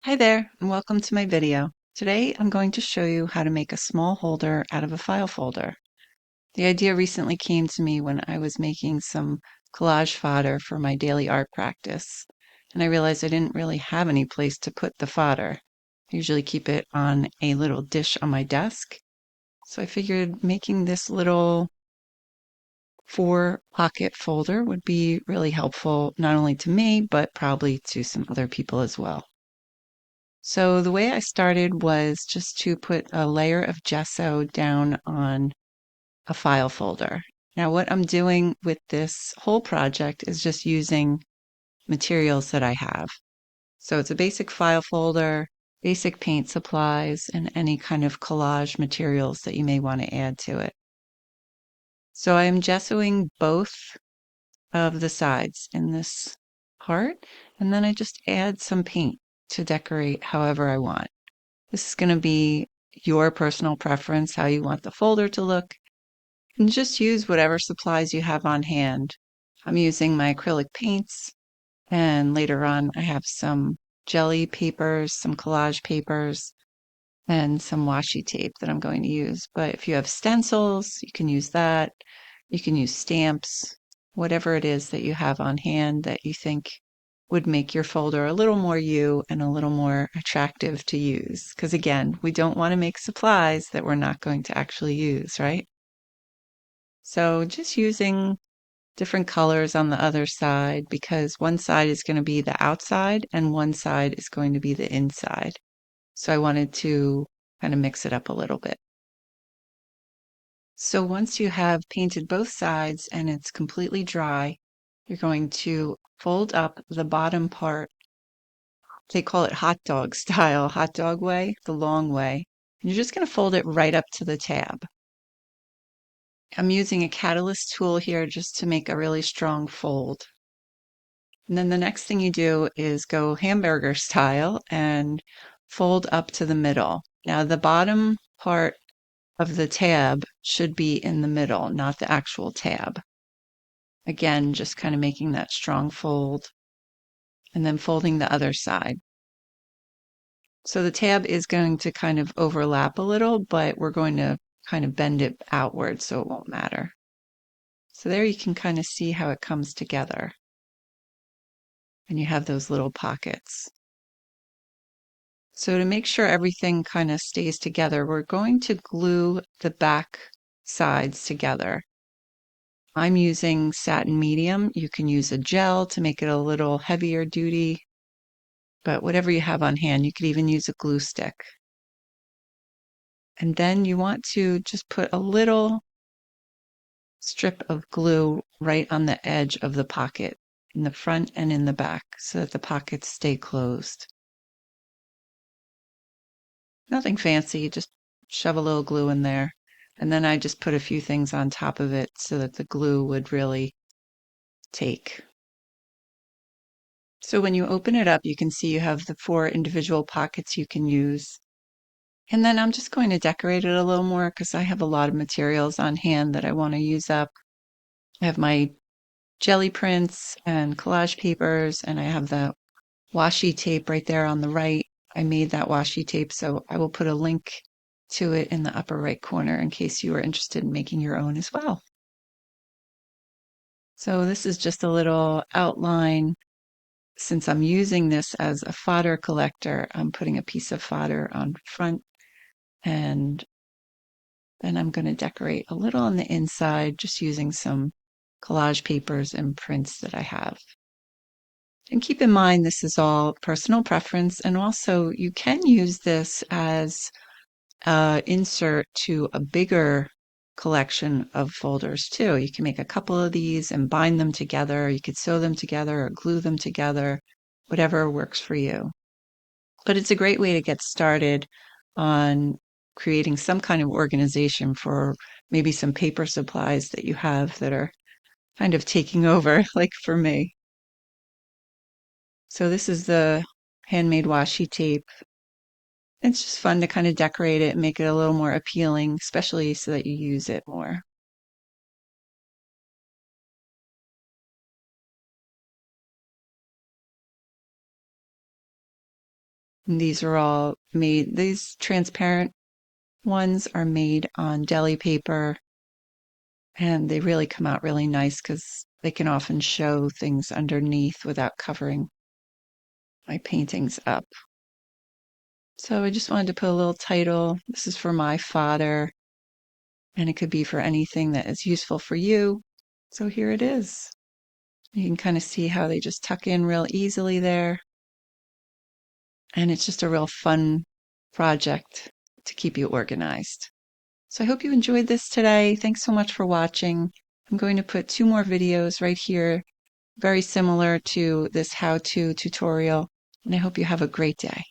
Hi there, and welcome to my video. Today I'm going to show you how to make a small holder out of a file folder. The idea recently came to me when I was making some collage fodder for my daily art practice, and I realized I didn't really have any place to put the fodder. I usually keep it on a little dish on my desk, so I figured making this little 4-pocket folder would be really helpful, not only to me, but probably to some other people as well. So the way I started was just to put a layer of gesso down on a file folder. Now what I'm doing with this whole project is just using materials that I have. So it's a basic file folder, basic paint supplies, and any kind of collage materials that you may want to add to it. So I am gessoing both of the sides in this part, and then I just add some paint to decorate however I want. This is going to be your personal preference, how you want the folder to look, and just use whatever supplies you have on hand. I'm using my acrylic paints, and later on I have some jelly papers, some collage papers, and some washi tape that I'm going to use. But if you have stencils, you can use that. You can use stamps, whatever it is that you have on hand that you think would make your folder a little more you and a little more attractive to use. Because again, we don't want to make supplies that we're not going to actually use, right? So just using different colors on the other side because one side is going to be the outside and one side is going to be the inside. So I wanted to kind of mix it up a little bit. So once you have painted both sides and it's completely dry, you're going to fold up the bottom part. They call it hot dog style, hot dog way, the long way. And you're just going to fold it right up to the tab. I'm using a catalyst tool here just to make a really strong fold. And then the next thing you do is go hamburger style and fold up to the middle. Now the bottom part of the tab should be in the middle, not the actual tab. Again, just kind of making that strong fold and then folding the other side. So the tab is going to kind of overlap a little, but we're going to kind of bend it outward so it won't matter. So there you can kind of see how it comes together. And you have those little pockets. So to make sure everything kind of stays together, we're going to glue the back sides together. I'm using satin medium. You can use a gel to make it a little heavier duty, but whatever you have on hand, you could even use a glue stick. And then you want to just put a little strip of glue right on the edge of the pocket, in the front and in the back, so that the pockets stay closed. Nothing fancy, just shove a little glue in there. And then I just put a few things on top of it so that the glue would really take. So when you open it up, you can see you have the 4 individual pockets you can use. And then I'm just going to decorate it a little more because I have a lot of materials on hand that I want to use up. I have my jelly prints and collage papers, and I have the washi tape right there on the right. I made that washi tape, so I will put a link to it in the upper right corner in case you are interested in making your own as well. So this is just a little outline. Since I'm using this as a fodder collector, I'm putting a piece of fodder on front, and then I'm going to decorate a little on the inside just using some collage papers and prints that I have. And keep in mind, this is all personal preference, and also you can use this as an insert to a bigger collection of folders too. You can make a couple of these and bind them together. You could sew them together or glue them together, whatever works for you. But it's a great way to get started on creating some kind of organization for maybe some paper supplies that you have that are kind of taking over, like for me. So this is the handmade washi tape. It's just fun to kind of decorate it and make it a little more appealing, especially so that you use it more. And these are all made, these transparent ones are made on deli paper, and they really come out really nice because they can often show things underneath without covering my paintings up. So I just wanted to put a little title. This is for my fodder, and it could be for anything that is useful for you. So here it is. You can kind of see how they just tuck in real easily there. And it's just a real fun project to keep you organized. So I hope you enjoyed this today. Thanks so much for watching. I'm going to put 2 more videos right here, very similar to this how-to tutorial, and I hope you have a great day.